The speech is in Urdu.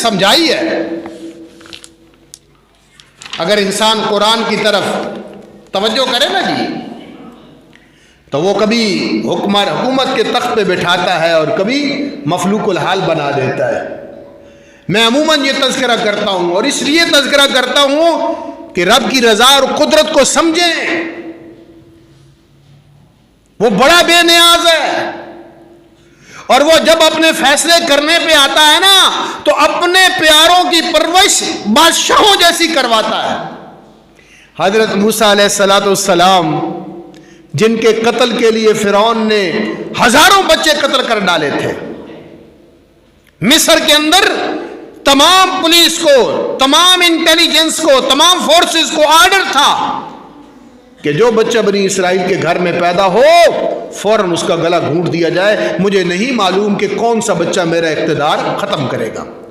سمجھائی ہے۔ اگر انسان قرآن کی طرف توجہ کرے نا جی، تو وہ کبھی حکومت کے تخت پہ بٹھاتا ہے اور کبھی مفلوق الحال بنا دیتا ہے۔ میں عموماً یہ تذکرہ کرتا ہوں، اور اس لیے تذکرہ کرتا ہوں کہ رب کی رضا اور قدرت کو سمجھیں۔ وہ بڑا بے نیاز ہے، اور وہ جب اپنے فیصلے کرنے پہ آتا ہے نا تو اپنے پیاروں کی پرورش بادشاہوں جیسی کرواتا ہے۔ حضرت موسیٰ علیہ السلام جن کے قتل کے لیے فرعون نے ہزاروں بچے قتل کر ڈالے تھے، مصر کے اندر تمام پولیس کو، تمام انٹیلیجنس کو، تمام فورسز کو آرڈر تھا کہ جو بچہ بنی اسرائیل کے گھر میں پیدا ہو فوراً اس کا گلا گھونٹ دیا جائے۔ مجھے نہیں معلوم کہ کون سا بچہ میرا اقتدار ختم کرے گا۔